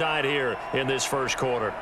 side here in this first quarter.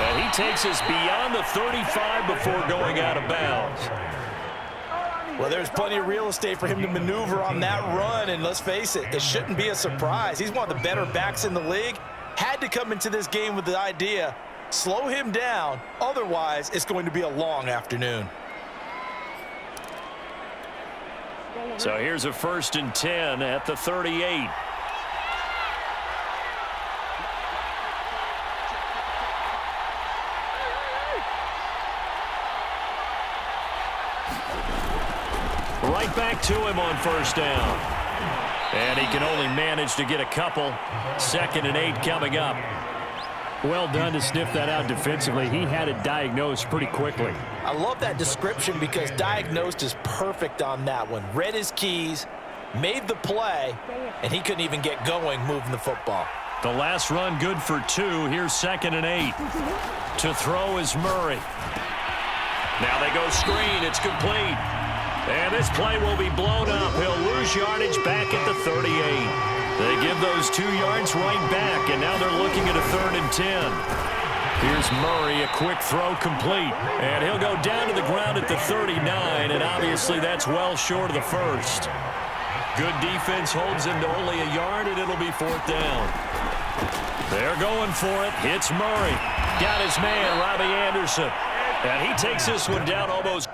And he takes us beyond the 35 before going out of bounds. Well, there's plenty of real estate for him to maneuver on that run, and let's face it, it shouldn't be a surprise. He's one of the better backs in the league. Had to come into this game with the idea, slow him down, otherwise it's going to be a long afternoon. So here's a 1st and 10 at the 38. Right back to him on 1st down. And he can only manage to get a couple. 2nd and 8 coming up. Well done to sniff that out defensively. He had it diagnosed pretty quickly. I love that description because diagnosed is perfect on that one. Read his keys, made the play, and he couldn't even get going moving the football. The last run good for 2. Here's 2nd and 8. To throw is Murray. Now they go screen. It's complete. And this play will be blown up. He'll lose yardage back at the 38. They give those 2 yards right back, and now they're looking at a 3rd and 10. Here's Murray, a quick throw complete. And he'll go down to the ground at the 39, and obviously that's well short of the first. Good defense holds him to only a yard, and it'll be 4th down. They're going for it. Hits Murray. Got his man, Robbie Anderson. And he takes this one down almost.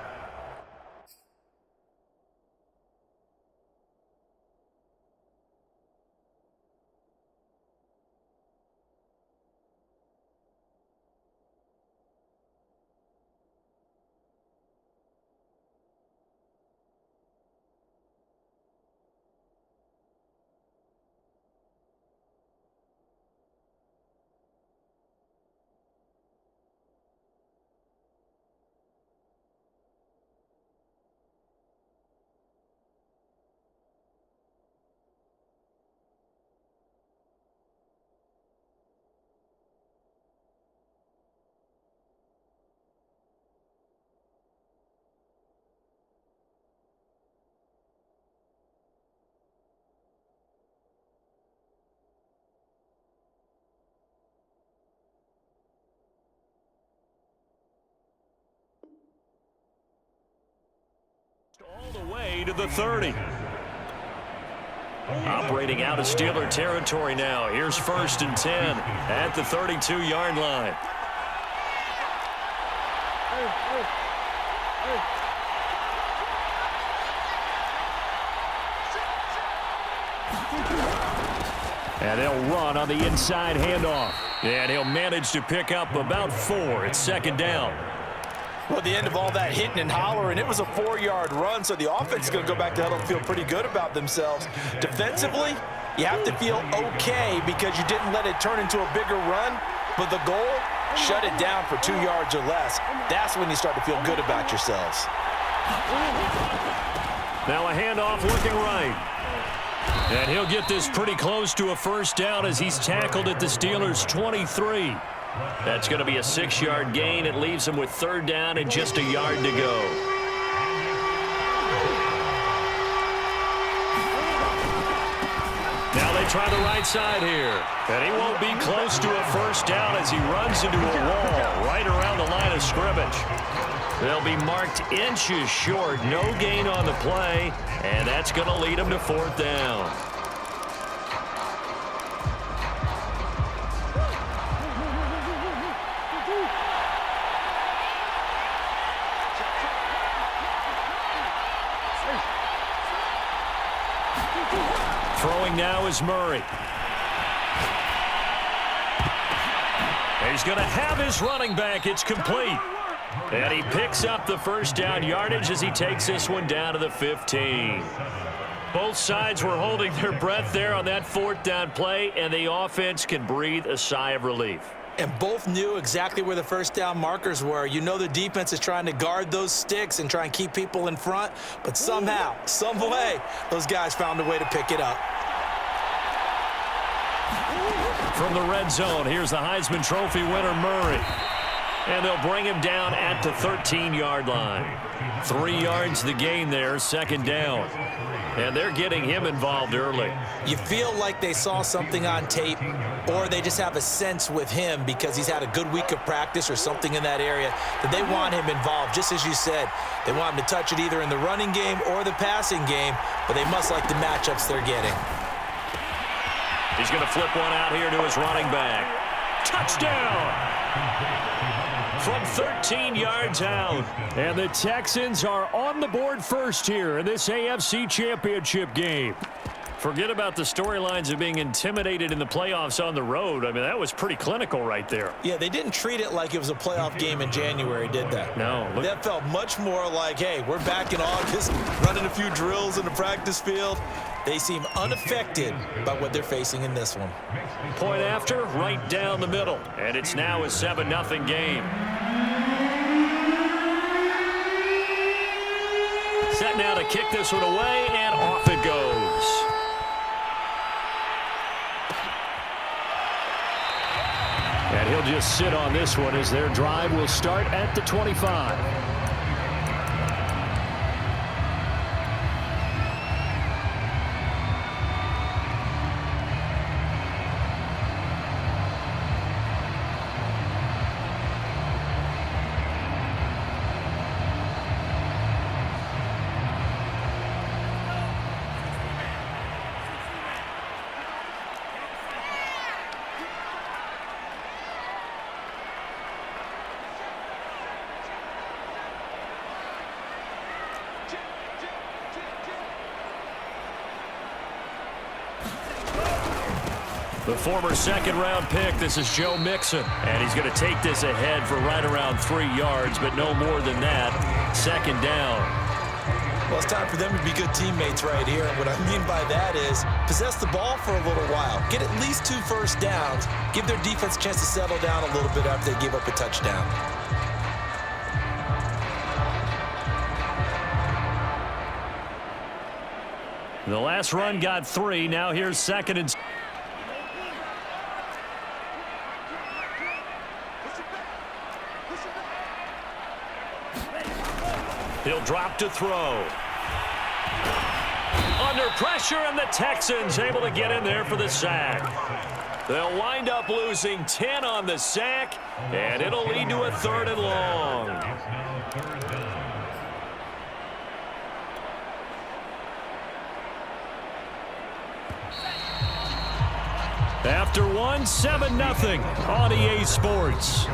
All the way to the 30. Operating out of Steeler territory now. Here's 1st and 10 at the 32-yard line. And he'll run on the inside handoff. And he'll manage to pick up about 4. It's 2nd down. Well, at the end of all that hitting and hollering, it was a 4-yard run, so the offense is going to go back to huddle and feel pretty good about themselves. Defensively, you have to feel okay because you didn't let it turn into a bigger run, but the goal, shut it down for 2 yards or less. That's when you start to feel good about yourselves. Now a handoff looking right. And he'll get this pretty close to a 1st down as he's tackled at the Steelers' 23. That's going to be a 6-yard gain. It leaves him with 3rd down and just a yard to go. Now they try the right side here. And he won't be close to a 1st down as he runs into a wall right around the line of scrimmage. They'll be marked inches short. No gain on the play. And that's going to lead him to 4th down. Throwing now is Murray. He's going to have his running back. It's complete. And he picks up the 1st down yardage as he takes this one down to the 15. Both sides were holding their breath there on that fourth down play, and the offense can breathe a sigh of relief. And both knew exactly where the first down markers were. You know the defense is trying to guard those sticks and try and keep people in front, but somehow, some way, those guys found a way to pick it up. From the red zone, here's the Heisman Trophy winner, Murray. And they'll bring him down at the 13-yard line. 3 yards the gain there, second down. And they're getting him involved early. You feel like they saw something on tape, or they just have a sense with him because he's had a good week of practice or something in that area that they want him involved. Just as you said, they want him to touch it either in the running game or the passing game, but they must like the matchups they're getting. He's going to flip one out here to his running back. Touchdown! From 13 yards out. And the Texans are on the board first here in this AFC Championship game. Forget about the storylines of being intimidated in the playoffs on the road. I mean, that was pretty clinical right there. Yeah, they didn't treat it like it was a playoff game in January, did they? No. That felt much more like, hey, we're back in August, running a few drills in the practice field. They seem unaffected by what they're facing in this one. Point after, right down the middle. And it's now a 7-0 game. Set now to kick this one away, and off it goes. And he'll just sit on this one as their drive will start at the 25. The former second-round pick, this is Joe Mixon. And he's going to take this ahead for right around 3 yards, but no more than that. Second down. Well, it's time for them to be good teammates right here. And what I mean by that is possess the ball for a little while. Get at least 2 first downs. Give their defense a chance to settle down a little bit after they give up a touchdown. The last run got 3. Now here's second and... He'll drop to throw. Under pressure, and the Texans able to get in there for the sack. They'll wind up losing 10 on the sack, and it'll lead to a 3rd and long. After one, 7-0 on EA Sports.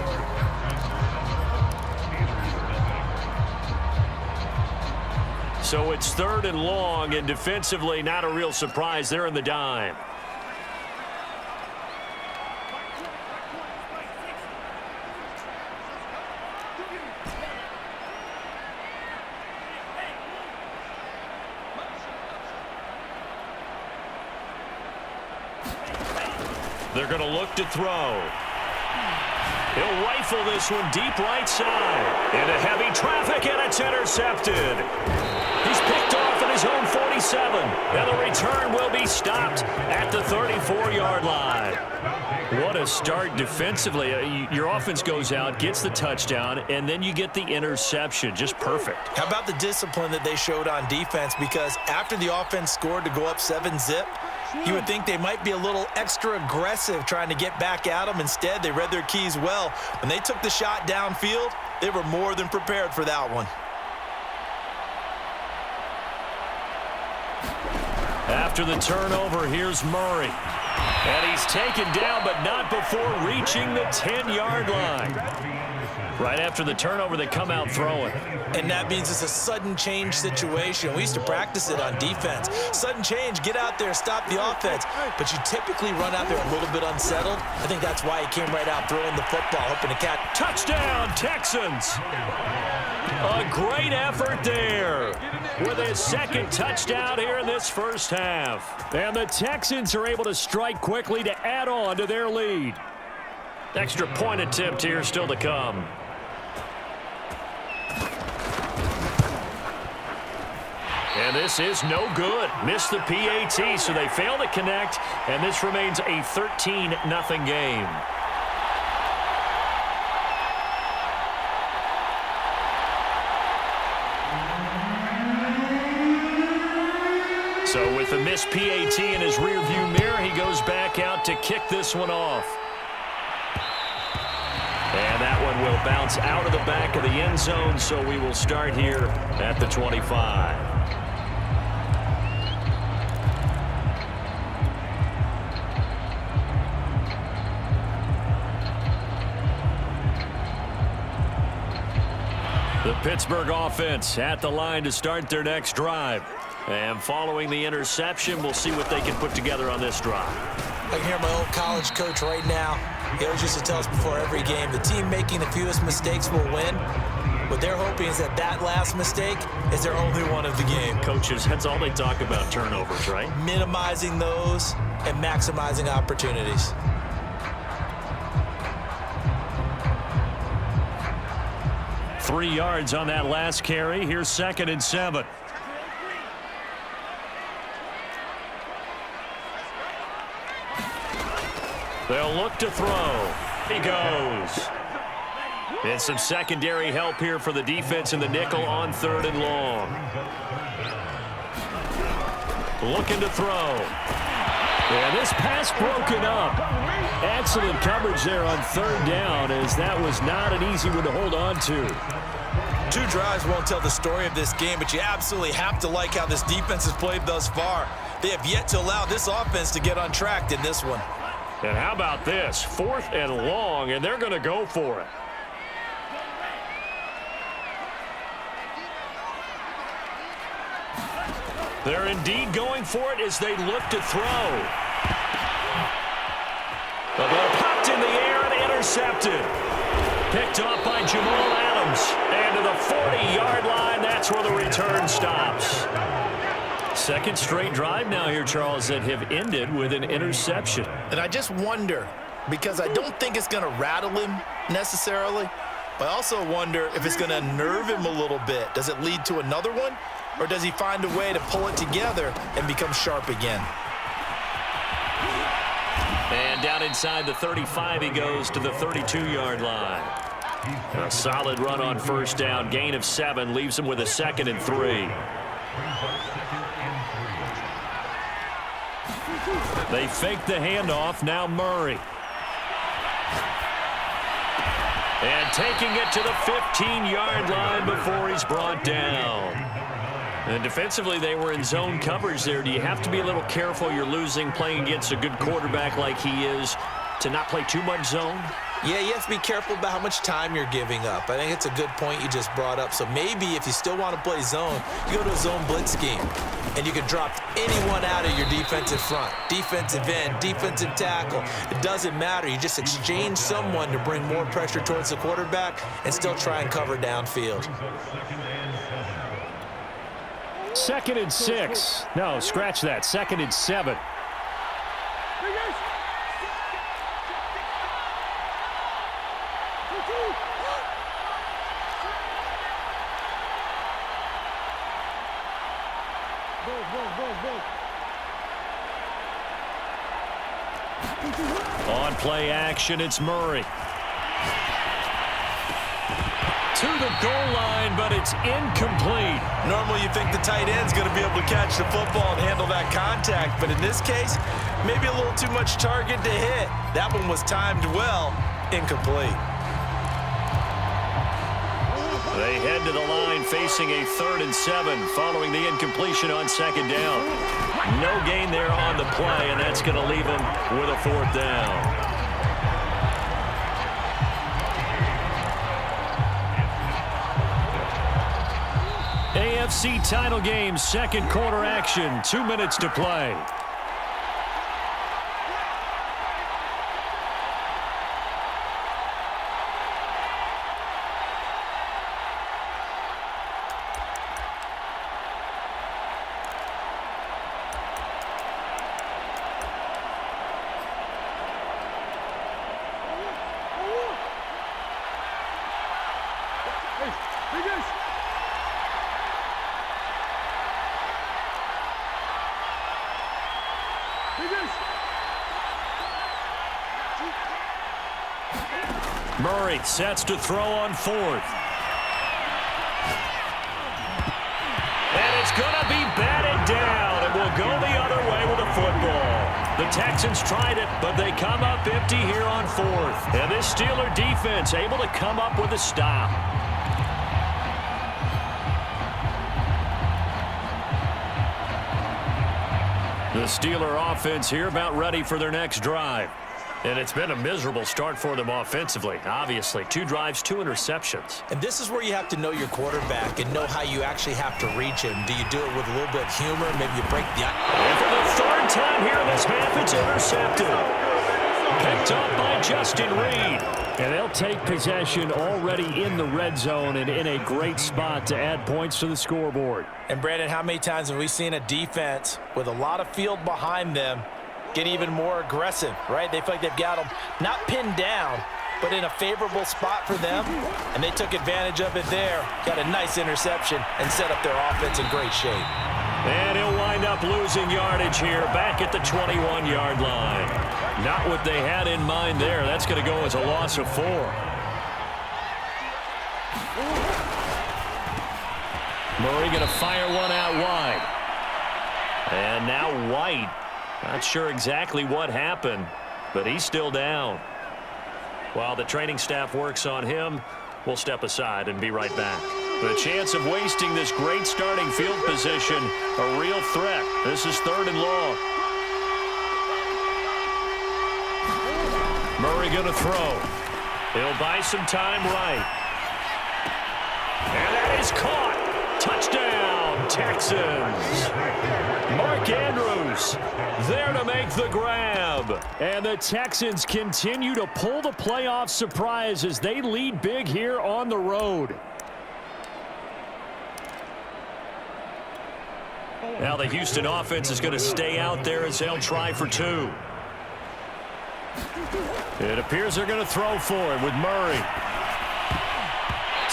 So it's 3rd and long, and defensively not a real surprise. They're in the dime. They're going to look to throw. He'll rifle this one deep right side. Into heavy traffic, and it's intercepted. He's picked off at his own 47. And the return will be stopped at the 34-yard line. What a start defensively. Your offense goes out, gets the touchdown, and then you get the interception. Just perfect. How about the discipline that they showed on defense? Because after the offense scored to go up 7-zip, you would think they might be a little extra aggressive trying to get back at them. Instead, they read their keys well. When they took the shot downfield, they were more than prepared for that one. After the turnover, here's Murray. And he's taken down, but not before reaching the 10-yard line. Right after the turnover, they come out throwing. And that means it's a sudden change situation. We used to practice it on defense. Sudden change, get out there, stop the offense. But you typically run out there a little bit unsettled. I think that's why he came right out throwing the football, hoping to catch. Touchdown, Texans! A great effort there with his second touchdown here in this first half. And the Texans are able to strike quickly to add on to their lead. Extra point attempt here still to come. And this is no good. Missed the PAT, so they fail to connect, and this remains a 13-0 game. So with the missed PAT in his rearview mirror, he goes back out to kick this one off. And that one will bounce out of the back of the end zone, so we will start here at the 25. The Pittsburgh offense at the line to start their next drive. And following the interception, we'll see what they can put together on this drive. I can hear my old college coach right now. He always used to tell us before every game, the team making the fewest mistakes will win. What they're hoping is that that last mistake is their only one of the game. Coaches, that's all they talk about, turnovers, right? Minimizing those and maximizing opportunities. Three yards on that last carry. Here's 2nd and 7. They'll look to throw. He goes. And some secondary help here for the defense in the nickel on 3rd and long. Looking to throw. And this pass broken up. Excellent coverage there on 3rd down, as that was not an easy one to hold on to. 2 drives won't tell the story of this game, but you absolutely have to like how this defense has played thus far. They have yet to allow this offense to get on track in this one. And how about this? 4th and long, and they're going to go for it. They're indeed going for it as they look to throw. The ball popped in the air and intercepted. Picked off by Jamal Adams. And to the 40-yard line, that's where the return stops. Second straight drive now here, Charles, that have ended with an interception. And I just wonder, because I don't think it's going to rattle him necessarily, but I also wonder if it's going to unnerve him a little bit. Does it lead to another one, or does he find a way to pull it together and become sharp again? And down inside the 35, he goes to the 32-yard line. A solid run on first down. Gain of 7 leaves him with a 2nd and 3. They fake the handoff. Now Murray. And taking it to the 15-yard line before he's brought down. And defensively, they were in zone coverage there. Do you have to be a little careful? You're losing, playing against a good quarterback like he is, to not play too much zone? Yeah, you have to be careful about how much time you're giving up. I think it's a good point you just brought up. So maybe if you still want to play zone, you go to a zone blitz scheme, and you can drop anyone out of your defensive front, defensive end, defensive tackle. It doesn't matter. You just exchange someone to bring more pressure towards the quarterback and still try and cover downfield. 2nd and 6. No, scratch that. 2nd and 7. On play action, it's Murray. To the goal line, but it's incomplete. Normally you think the tight end's going to be able to catch the football and handle that contact, but in this case, maybe a little too much target to hit. That one was timed well, incomplete. They head to the line facing a 3rd and 7 following the incompletion on 2nd down. No gain there on the play, and that's going to leave them with a 4th down. AFC title game, second quarter action, 2 minutes to play. Murray sets to throw on fourth. And it's going to be batted down. It will go the other way with a football. The Texans tried it, but they come up empty here on fourth. And this Steeler defense able to come up with a stop. The Steeler offense here about ready for their next drive. And it's been a miserable start for them offensively, obviously. 2 drives, 2 interceptions. And this is where you have to know your quarterback and know how you actually have to reach him. Do you do it with a little bit of humor? Maybe you break the... And for the third time here in this half, it's intercepted. Picked up by Justin Reed. And they'll take possession already in the red zone and in a great spot to add points to the scoreboard. And, Brandon, how many times have we seen a defense with a lot of field behind them get even more aggressive, right? They feel like they've got them not pinned down, but in a favorable spot for them, and they took advantage of it there. Got a nice interception and set up their offense in great shape. And he'll wind up losing yardage here back at the 21-yard line. Not what they had in mind there. That's going to go as a loss of 4. Murray going to fire one out wide. And now White. Not sure exactly what happened, but he's still down. While the training staff works on him, we'll step aside and be right back. The chance of wasting this great starting field position, a real threat. This is 3rd and long. Murray going to throw. He'll buy some time right. And that is caught. Touchdown, Texans. Mark Andrews there to make the grab. And the Texans continue to pull the playoff surprise as they lead big here on the road. Now the Houston offense is going to stay out there as they'll try for 2. It appears they're going to throw for it with Murray.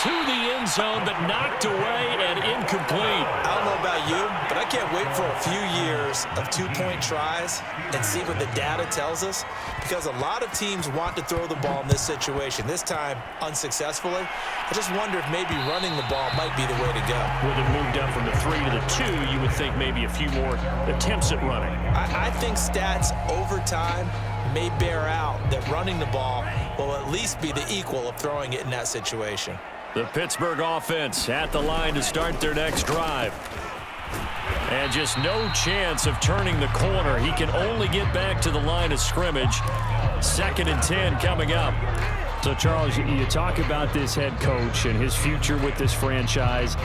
To the end zone, but knocked away and incomplete. I don't know about you, but I can't wait for a few years of 2-point tries and see what the data tells us, because a lot of teams want to throw the ball in this situation. This time, unsuccessfully. I just wonder if maybe running the ball might be the way to go. With it moved up from the 3 to the 2, you would think maybe a few more attempts at running. I think stats over time may bear out that running the ball will at least be the equal of throwing it in that situation. The Pittsburgh offense at the line to start their next drive. And just no chance of turning the corner. He can only get back to the line of scrimmage. 2nd and 10 coming up. So, Charles, you talk about this head coach and his future with this franchise.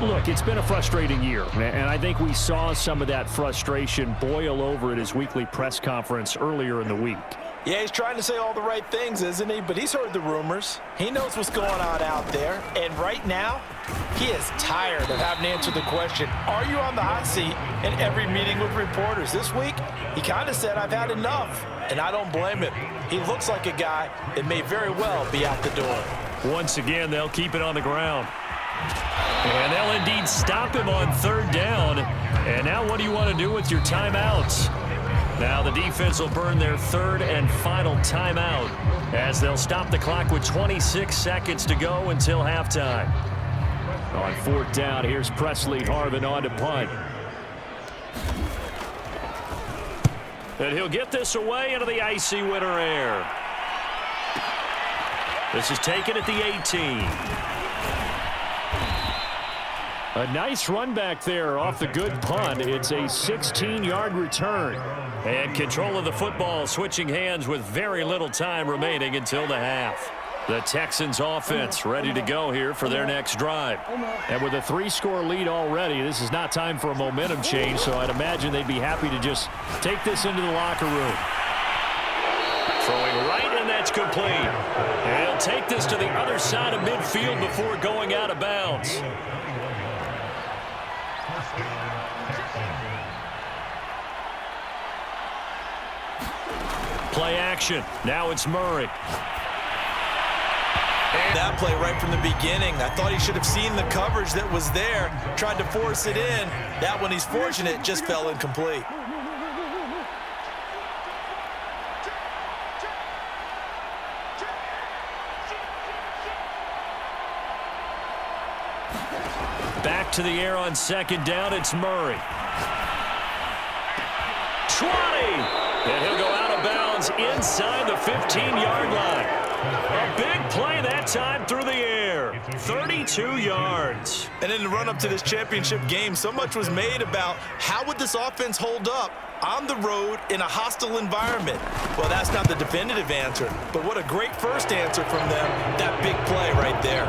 Look, it's been a frustrating year, and I think we saw some of that frustration boil over at his weekly press conference earlier in the week. Yeah, he's trying to say all the right things, isn't he? But he's heard the rumors. He knows what's going on out there. And right now, he is tired of having to answer the question, are you on the hot seat in every meeting with reporters? This week, he kind of said, I've had enough. And I don't blame him. He looks like a guy that may very well be out the door. Once again, they'll keep it on the ground. And they'll indeed stop him on 3rd down. And now what do you want to do with your timeouts? Now the defense will burn their 3rd and final timeout as they'll stop the clock with 26 seconds to go until halftime. On 4th down, here's Presley Harvin on to punt. And he'll get this away into the icy winter air. This is taken at the 18. A nice run back there off the good punt. It's a 16-yard return. And control of the football switching hands with very little time remaining until the half. The Texans offense ready to go here for their next drive. And with a 3-score lead already, this is not time for a momentum change, so I'd imagine they'd be happy to just take this into the locker room. Throwing right, and that's complete. And he'll take this to the other side of midfield before going out of bounds. Play action. Now it's Murray. That play right from the beginning. I thought he should have seen the coverage that was there, tried to force it in. That one, he's fortunate, just fell incomplete. Back to the air on second down. It's Murray. 20. And he'll go out of bounds inside the 15-yard line. A big play that time through the air. 32 yards. And in the run-up to this championship game, so much was made about how would this offense hold up on the road in a hostile environment. Well, that's not the definitive answer, but what a great first answer from them, that big play right there.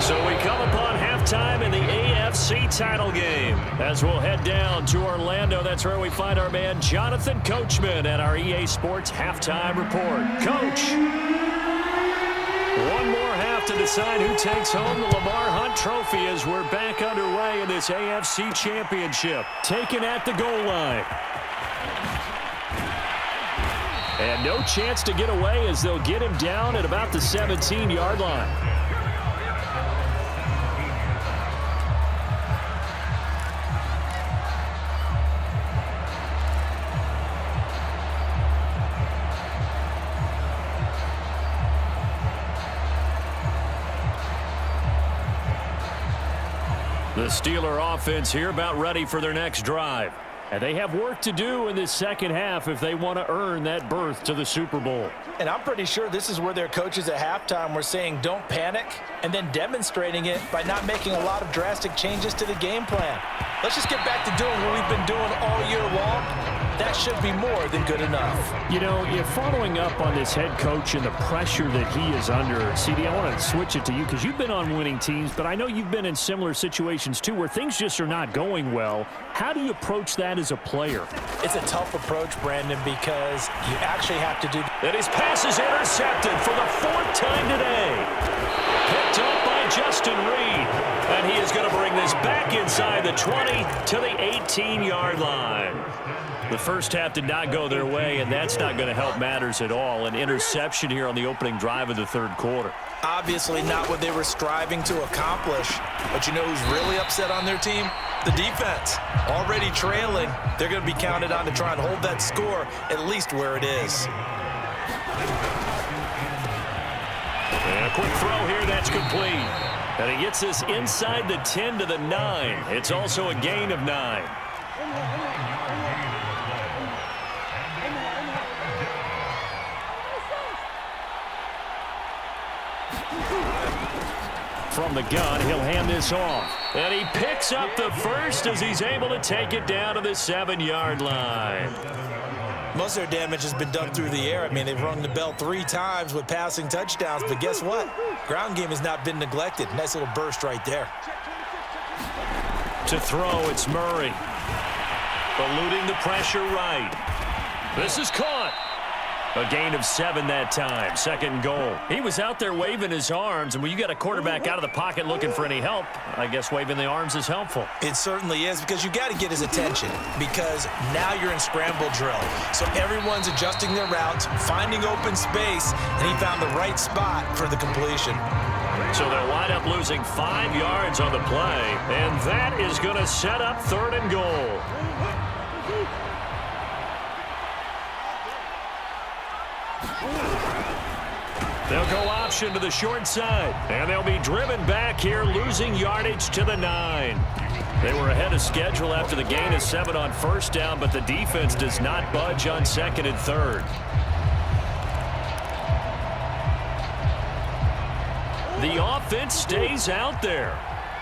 So we come upon halftime in the AFC title game. As we'll head down to Orlando, that's where we find our man Jonathan Coachman at our EA Sports Halftime Report. Coach, one more half to decide who takes home the Lamar Hunt Trophy as we're back underway in this AFC Championship. Taken at the goal line. And no chance to get away as they'll get him down at about the 17-yard line. The Steeler offense here about ready for their next drive. And they have work to do in this second half if they want to earn that berth to the Super Bowl. And I'm pretty sure this is where their coaches at halftime were saying don't panic and then demonstrating it by not making a lot of drastic changes to the game plan. Let's just get back to doing what we've been doing all year long. That should be more than good enough. You know, you're following up on this head coach and the pressure that he is under. CD, I want to switch it to you because you've been on winning teams, but I know you've been in similar situations too where things just are not going well. How do you approach that as a player? It's a tough approach, Brandon, because you actually have to do... And his pass is intercepted for the 4th time today. Picked up by Justin Reed. And he is going to bring this back inside the 20 to the 18-yard line. The first half did not go their way, and that's not going to help matters at all. An interception here on the opening drive of the third quarter. Obviously not what they were striving to accomplish. But you know who's really upset on their team? The defense. Already trailing. They're going to be counted on to try and hold that score at least where it is. And a quick throw here, that's complete. And he gets this inside the 10 to the 9. It's also a gain of 9. From the gun, he'll hand this off. And he picks up the first as he's able to take it down to the 7-yard line. Most of their damage has been done through the air. I mean, they've rung the bell 3 times with passing touchdowns, but guess what? Ground game has not been neglected. Nice little burst right there. To throw, it's Murray. Eluding the pressure right. This is caught. A gain of 7 that time. 2nd goal. He was out there waving his arms, and when you got a quarterback out of the pocket looking for any help, I guess waving the arms is helpful. It certainly is, because you got to get his attention, because now you're in scramble drill. So everyone's adjusting their routes, finding open space, and he found the right spot for the completion. So they'll wind up losing 5 yards on the play, and that is going to set up 3rd and goal. They'll go option to the short side, and they'll be driven back here, losing yardage to the 9. They were ahead of schedule after the gain of 7 on 1st down, but the defense does not budge on 2nd and 3rd. The offense stays out there.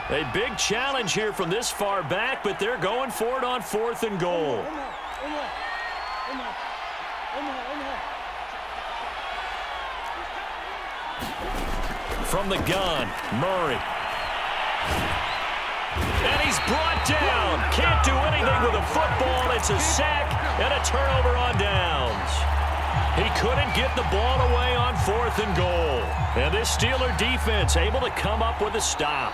A big challenge here from this far back, but they're going for it on 4th and goal. From the gun, Murray. And he's brought down. Can't do anything with a football. It's a sack and a turnover on downs. He couldn't get the ball away on 4th and goal. And this Steeler defense able to come up with a stop.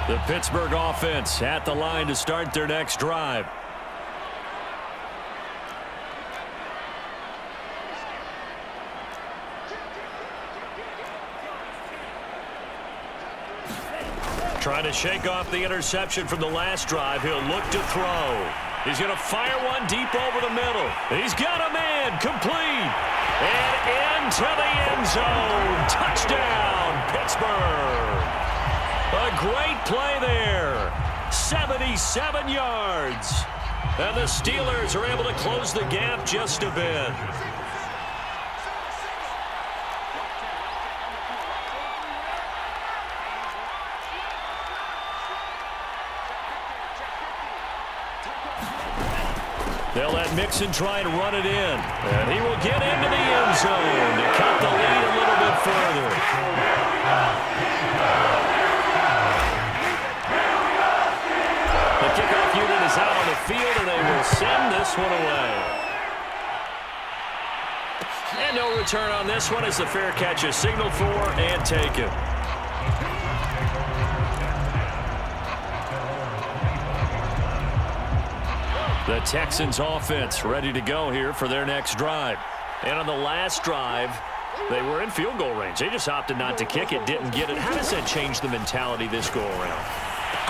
The Pittsburgh offense at the line to start their next drive. Trying to shake off the interception from the last drive. He'll look to throw. He's going to fire one deep over the middle. He's got a man complete. And into the end zone. Touchdown, Pittsburgh. A great play there. 77 yards. And the Steelers are able to close the gap just a bit. They'll let Mixon try and run it in. And he will get into the end zone to cut the lead a little bit further. The kickoff unit is out on the field, and they will send this one away. And no return on this one as the fair catch is signaled for and taken. The Texans offense ready to go here for their next drive. And on the last drive, they were in field goal range. They just opted not to kick it, didn't get it. How does that change the mentality this go around?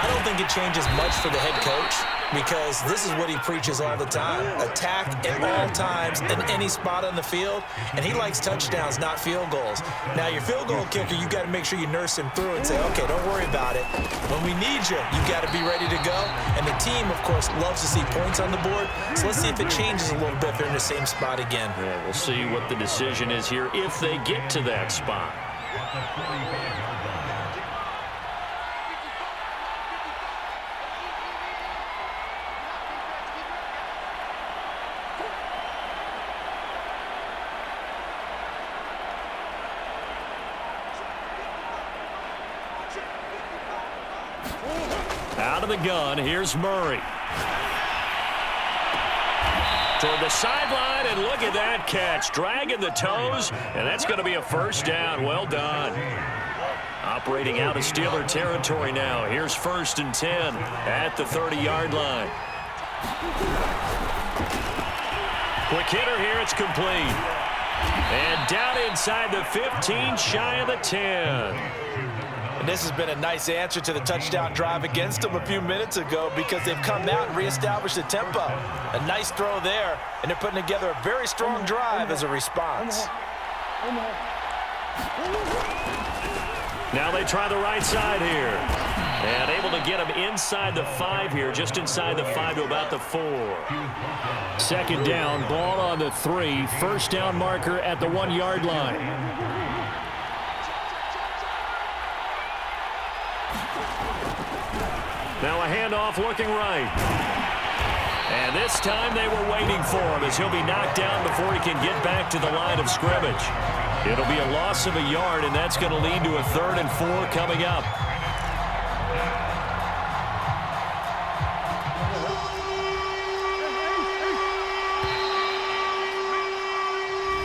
I don't think it changes much for the head coach because this is what he preaches all the time. Attack at all times in any spot on the field, and he likes touchdowns, not field goals. Now, your field goal kicker, you got to make sure you nurse him through and say, okay, don't worry about it. When we need you, you got to be ready to go. And the team, of course, loves to see points on the board. So let's see if it changes a little bit if they're in the same spot again. Yeah, we'll see what the decision is here if they get to that spot. Out of the gun, here's Murray. Toward the sideline, and look at that catch. Dragging the toes, and that's going to be a first down. Well done. Operating out of Steeler territory now. Here's 1st and 10 at the 30-yard line. Quick hitter here, it's complete. And down inside the 15, shy of the 10. And this has been a nice answer to the touchdown drive against them a few minutes ago because they've come out and reestablished the tempo. A nice throw there, and they're putting together a very strong drive as a response. Now they try the right side here. And able to get him inside the 5 here, just inside the 5 to about the 4. 2nd down, ball on the 3. First down marker at the 1-yard line. Now a handoff looking right. And this time they were waiting for him as he'll be knocked down before he can get back to the line of scrimmage. It'll be a loss of a yard, and that's going to lead to a 3rd and 4 coming up.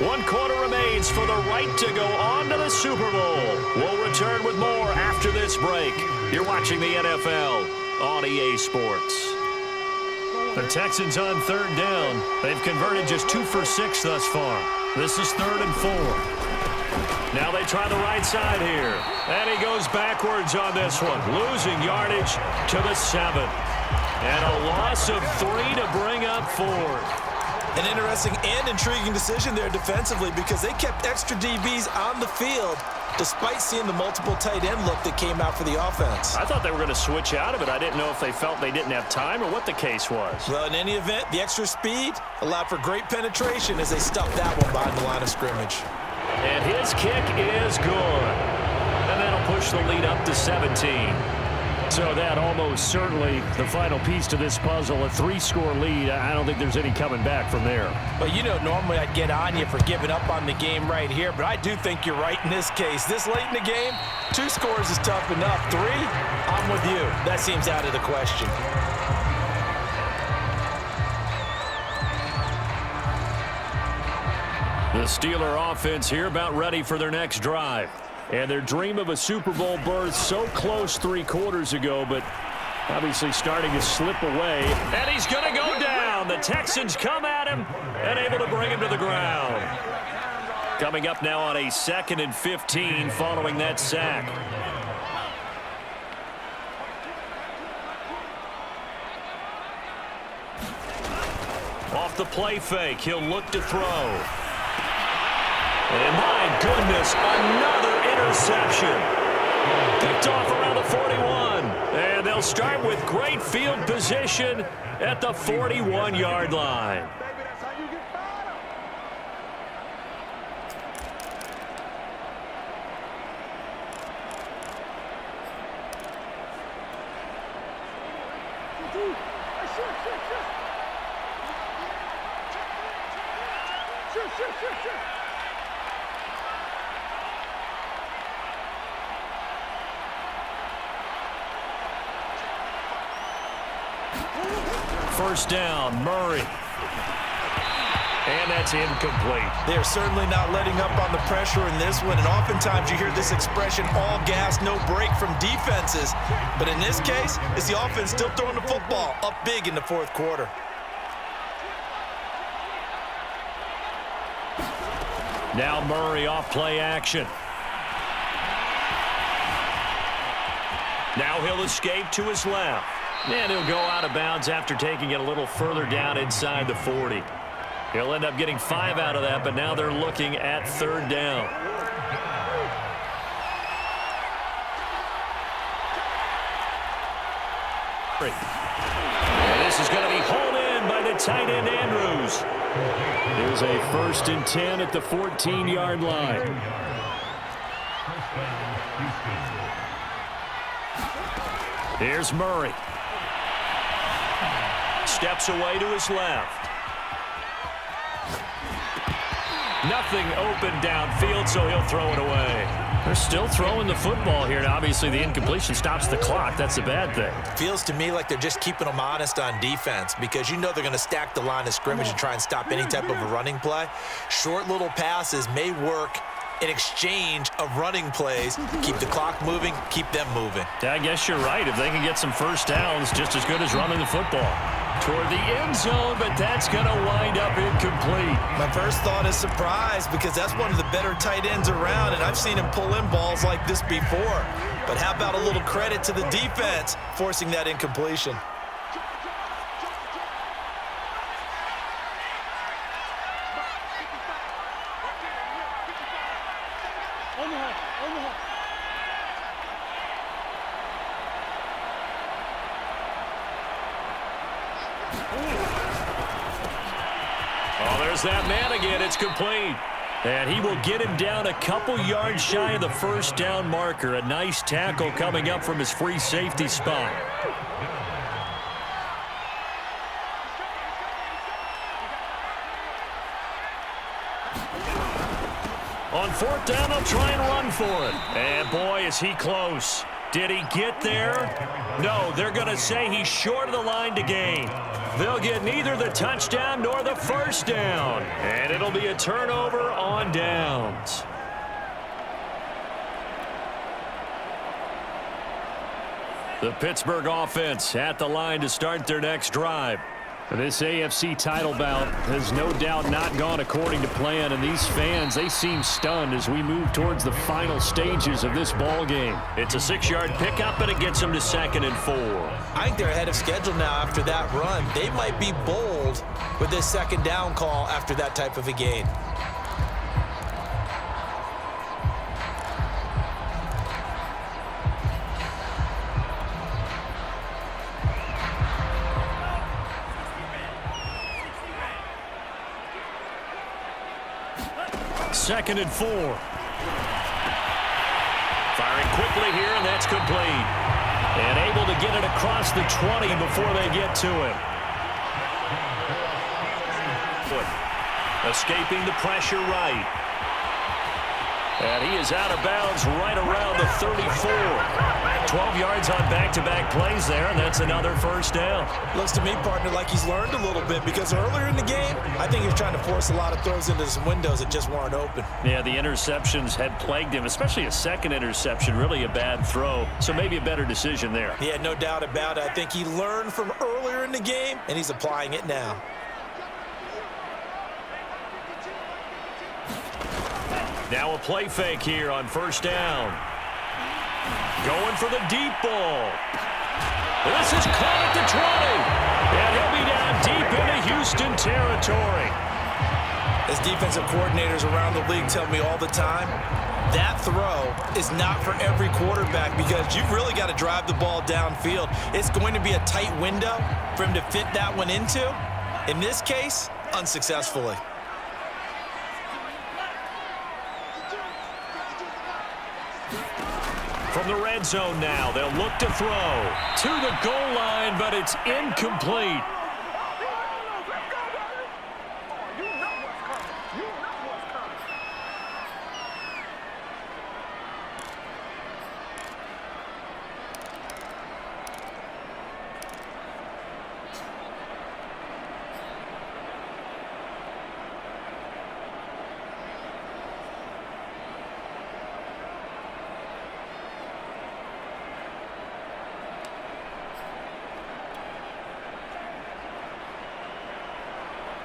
One quarter remains for the right to go on to the Super Bowl. We'll return with more after this break. You're watching the NFL on EA Sports. The Texans on 3rd down. They've converted just 2 for 6 thus far. This is 3rd and 4. Now they try the right side here. And he goes backwards on this one, losing yardage to the 7. And a loss of 3 to bring up 4th. An interesting and intriguing decision there defensively because they kept extra DBs on the field despite seeing the multiple tight end look that came out for the offense. I thought they were going to switch out of it. I didn't know if they felt they didn't have time or what the case was. Well, in any event, the extra speed allowed for great penetration as they stuffed that one behind the line of scrimmage. And his kick is good. And that'll push the lead up to 17. So that almost certainly the final piece to this puzzle, a 3-score lead. I don't think there's any coming back from there. Well, you know, normally I'd get on you for giving up on the game right here, but I do think you're right in this case. This late in the game, 2 scores is tough enough. 3, I'm with you. That seems out of the question. The Steeler offense here about ready for their next drive. And their dream of a Super Bowl berth so close 3 quarters ago, but obviously starting to slip away. And he's going to go down. The Texans come at him and able to bring him to the ground. Coming up now on a 2nd and 15 following that sack. Off the play fake, he'll look to throw. And my goodness, another interception. Picked off around the 41. And they'll start with great field position at the 41-yard line. First down, Murray. And that's incomplete. They're certainly not letting up on the pressure in this one, and oftentimes you hear this expression, all gas, no break from defenses. But in this case, it's the offense still throwing the football up big in the 4th quarter. Now Murray off play action. Now he'll escape to his left. And he'll go out of bounds after taking it a little further down inside the 40. He'll end up getting 5 out of that, but now they're looking at 3rd down. And this is going to be hauled in by the tight end Andrews. Here's a 1st and 10 at the 14-yard line. Here's Murray. Steps away to his left. Nothing open downfield, so he'll throw it away. They're still throwing the football here, and obviously the incompletion stops the clock. That's a bad thing. Feels to me like they're just keeping them honest on defense because you know they're going to stack the line of scrimmage and try and stop any type of a running play. Short little passes may work in exchange of running plays. Keep the clock moving, keep them moving. I guess you're right. If they can get some first downs, just as good as running the football. Toward the end zone, but that's going to wind up incomplete. My first thought is surprise because that's one of the better tight ends around, and I've seen him pull in balls like this before. But how about a little credit to the defense forcing that incompletion? Oh, there's that man again. It's complete. And he will get him down a couple yards shy of the 1st down marker. A nice tackle coming up from his free safety spot. On 4th down, they'll try and run for it. And boy, is he close. Did he get there? No, they're going to say he's short of the line to gain. They'll get neither the touchdown nor the 1st down. And it'll be a turnover on downs. The Pittsburgh offense at the line to start their next drive. This AFC title bout has no doubt not gone according to plan, and these fans, they seem stunned as we move towards the final stages of this ball game. It's a 6-yard pickup, and it gets them to 2nd and 4. I think they're ahead of schedule now after that run. They might be bold with this 2nd down call after that type of a gain. Second and 4. Firing quickly here, and that's complete. And able to get it across the 20 before they get to him. Escaping the pressure right. And he is out of bounds right around the 34. 12 yards on back-to-back plays there, and that's another first down. Looks to me, partner, like he's learned a little bit, because earlier in the game, I think he was trying to force a lot of throws into some windows that just weren't open. Yeah, the interceptions had plagued him, especially a second interception, really a bad throw. So maybe a better decision there. Yeah, no doubt about it. I think he learned from earlier in the game, and he's applying it now. Now a play fake here on first down. Going for the deep ball. This is caught at the 20. And he'll be down deep into Houston territory. As defensive coordinators around the league tell me all the time, that throw is not for every quarterback, because you've really got to drive the ball downfield. It's going to be a tight window for him to fit that one into. In this case, unsuccessfully. From the red zone now, they'll look to throw to the goal line, but it's incomplete.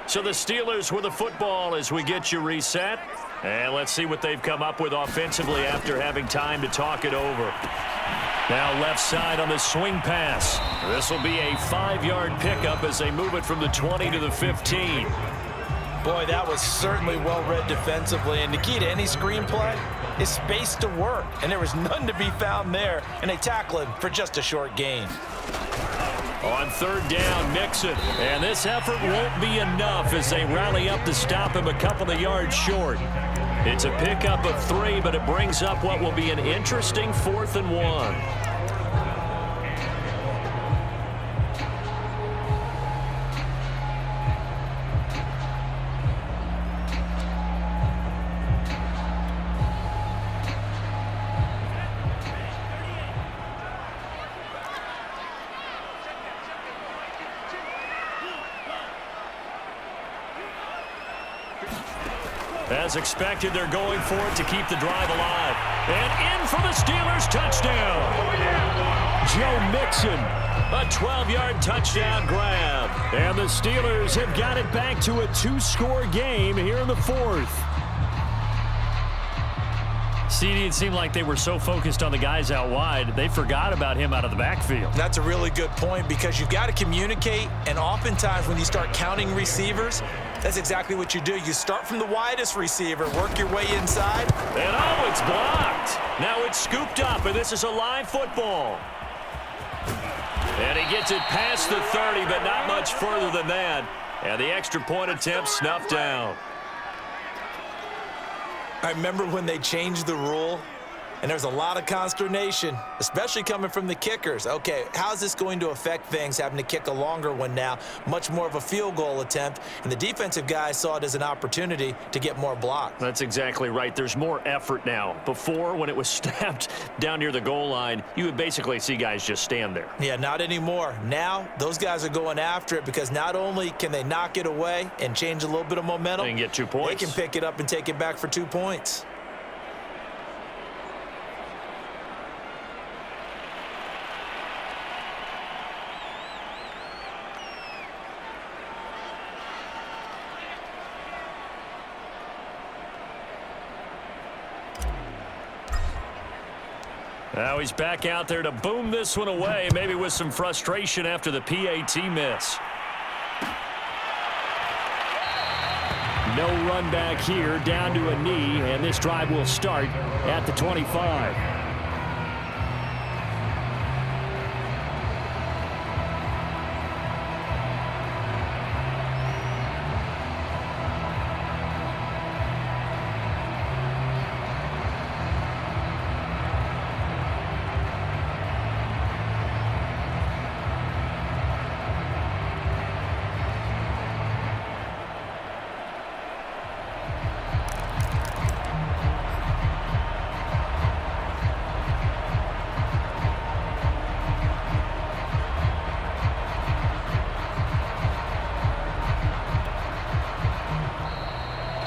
So the Steelers with the football as we get you reset. And let's see what they've come up with offensively after having time to talk it over. Now left side on the swing pass. This will be a 5-yard pickup as they move it from the 20 to the 15. Boy, that was certainly well-read defensively. And the key to any screenplay is space to work. And there was none to be found there. And they tackle him for just a short gain. On third down, Mixon. And this effort won't be enough as they rally up to stop him a couple of yards short. It's a pickup of 3, but it brings up what will be an interesting 4th and 1. As expected, they're going for it to keep the drive alive. And in for the Steelers touchdown. Joe Mixon, a 12-yard touchdown grab. And the Steelers have got it back to a 2-score game here in the 4th. CD, it seemed like they were so focused on the guys out wide, they forgot about him out of the backfield. That's a really good point, because you've got to communicate, and oftentimes when you start counting receivers, that's exactly what you do. You start from the widest receiver, work your way inside. And oh, it's blocked. Now it's scooped up, and this is a live football. And he gets it past the 30, but not much further than that. And the extra point attempt snuffed down. I remember when they changed the rule, and there was a lot of consternation, especially coming from the kickers. Okay, how's this going to affect things, having to kick a longer one now, much more of a field goal attempt, and the defensive guys saw it as an opportunity to get more blocks. That's exactly right. There's more effort now. Before, when it was snapped down near the goal line, you would basically see guys just stand there. Yeah, not anymore. Now, those guys are going after it, because not only can they knock it away and change a little bit of momentum, they can get 2 points. They can pick it up and take it back for 2 points. Now he's back out there to boom this one away, maybe with some frustration after the PAT miss. No run back here, down to a knee, and this drive will start at the 25.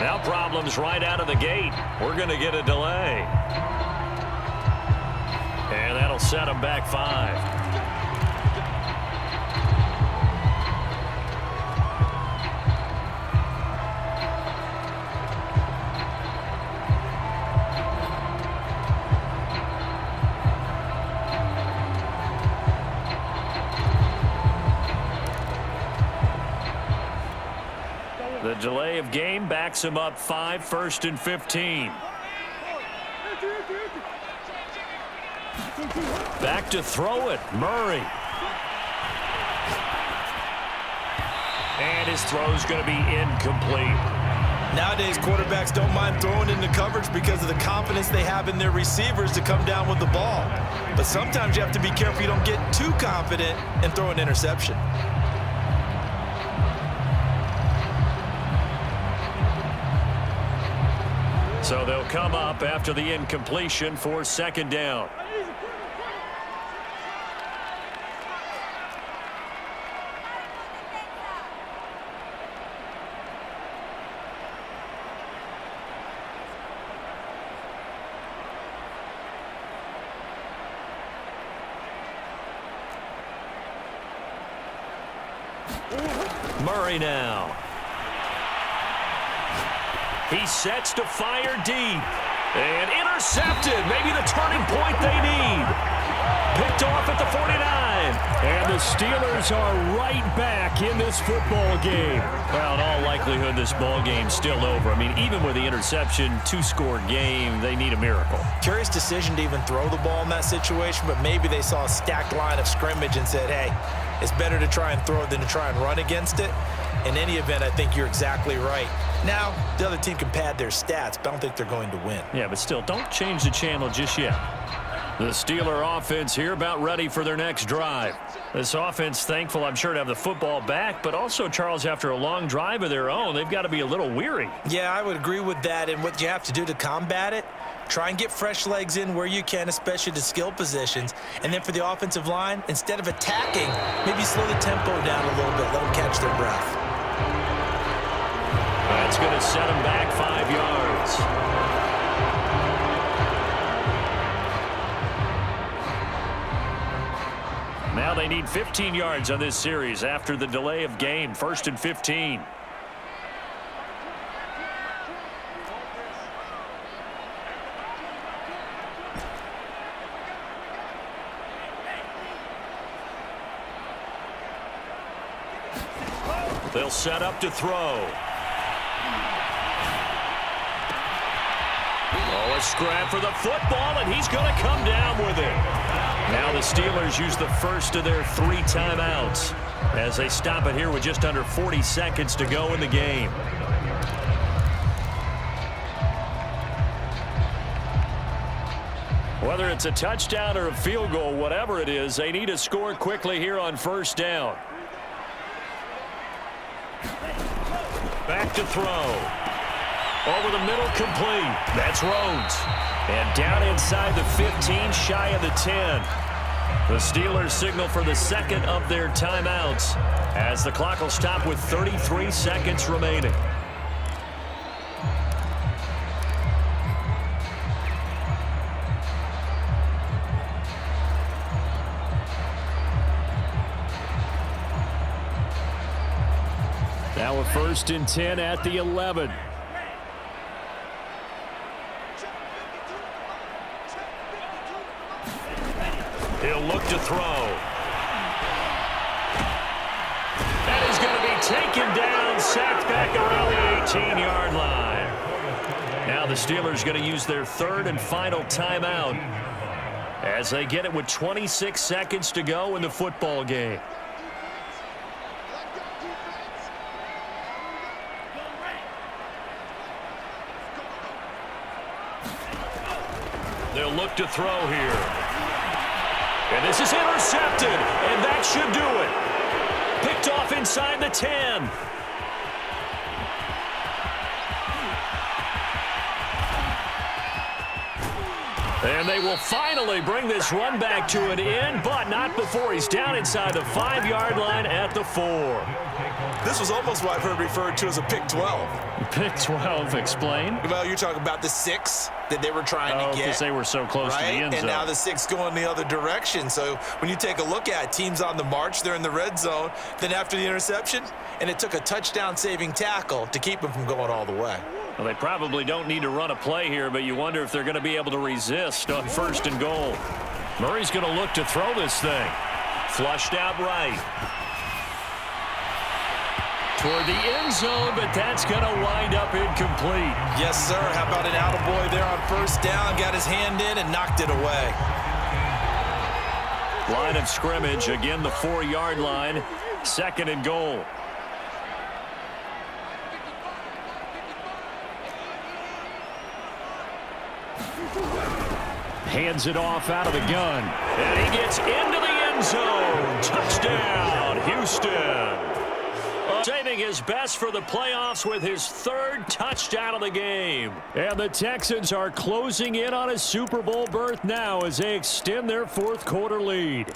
Now problems right out of the gate. We're going to get a delay. And that'll set them back 5. The delay of game backs him up 5, 1st and 15. Back to throw it, Murray. And his throw's going to be incomplete. Nowadays, quarterbacks don't mind throwing into coverage because of the confidence they have in their receivers to come down with the ball. But sometimes you have to be careful you don't get too confident and throw an interception. So they'll come up after the incompletion for 2nd down. Murray now. He sets to fire deep. And intercepted. Maybe the turning point they need. Picked off at the 49. And the Steelers are right back in this football game. Well, in all likelihood, this ball game's still over. I mean, even with the interception, 2-score game, they need a miracle. Curious decision to even throw the ball in that situation, but maybe they saw a stacked line of scrimmage and said, hey, it's better to try and throw than to try and run against it. In any event, I think you're exactly right. Now, the other team can pad their stats, but I don't think they're going to win. Yeah, but still, don't change the channel just yet. The Steeler offense here about ready for their next drive. This offense thankful, I'm sure, to have the football back, but also, Charles, after a long drive of their own, they've got to be a little weary. Yeah, I would agree with that, and what you have to do to combat it, try and get fresh legs in where you can, especially to skill positions. And then for the offensive line, instead of attacking, maybe slow the tempo down a little bit, let them catch their breath. That's going to set them back 5 yards. Now they need 15 yards on this series after the delay of game. 1st and 15. They'll set up to throw. Oh, a scrap for the football, and he's going to come down with it. Now the Steelers use the first of their 3 timeouts as they stop it here with just under 40 seconds to go in the game. Whether it's a touchdown or a field goal, whatever it is, they need to score quickly here on 1st down. Back to throw. Over the middle, complete. That's Rhodes. And down inside the 15, shy of the 10. The Steelers signal for the second of their timeouts as the clock will stop with 33 seconds remaining. Now a 1st and 10 at the 11. He'll look to throw. That is going to be taken down, sacked back around the 18-yard line. Now the Steelers going to use their 3rd and final timeout as they get it with 26 seconds to go in the football game. They'll look to throw here. And this is intercepted, and that should do it. Picked off inside the 10. And they will finally bring this run back to an end, but not before he's down inside the 5-yard line at the 4. This was almost what I've heard referred to as a pick 12. Pick 12, explain. Well, you're talking about the 6 that they were trying to get. Because they were so close to the end zone. And now the 6 going the other direction. So when you take a look at teams on the march, they're in the red zone. Then after the interception, and it took a touchdown-saving tackle to keep them from going all the way. Well, they probably don't need to run a play here, but you wonder if they're going to be able to resist on 1st and goal. Murray's going to look to throw this thing. Flushed out right. Toward the end zone, but that's going to wind up incomplete. Yes, sir. How about an attaboy there on 1st down? Got his hand in and knocked it away. Line of scrimmage, again the 4-yard line. 2nd and goal. Hands it off out of the gun. And he gets into the end zone. Touchdown, Houston. Saving his best for the playoffs with his 3rd touchdown of the game. And the Texans are closing in on a Super Bowl berth now as they extend their 4th quarter lead.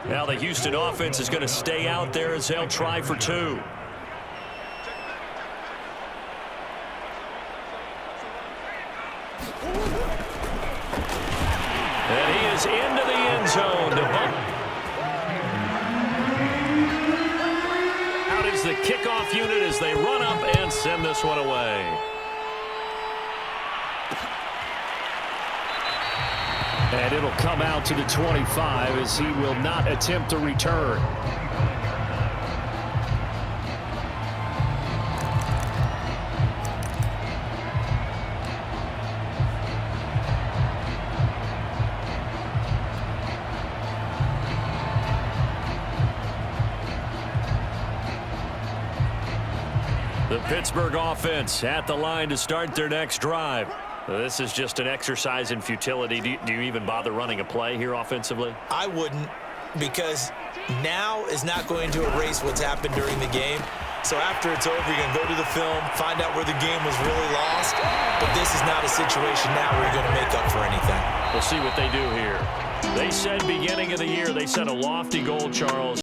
Now the Houston offense is going to stay out there as they'll try for 2. And he is into the end zone to bump. Out is the kickoff unit as they run up and send this one away. And it'll come out to the 25 as he will not attempt a return. The Pittsburgh offense at the line to start their next drive. This is just an exercise in futility. Do you even bother running a play here offensively? I wouldn't, because now is not going to erase what's happened during the game. So after it's over, you're going to go to the film, find out where the game was really lost. But this is not a situation now where you're going to make up for anything. We'll see what they do here. They said beginning of the year, they set a lofty goal, Charles,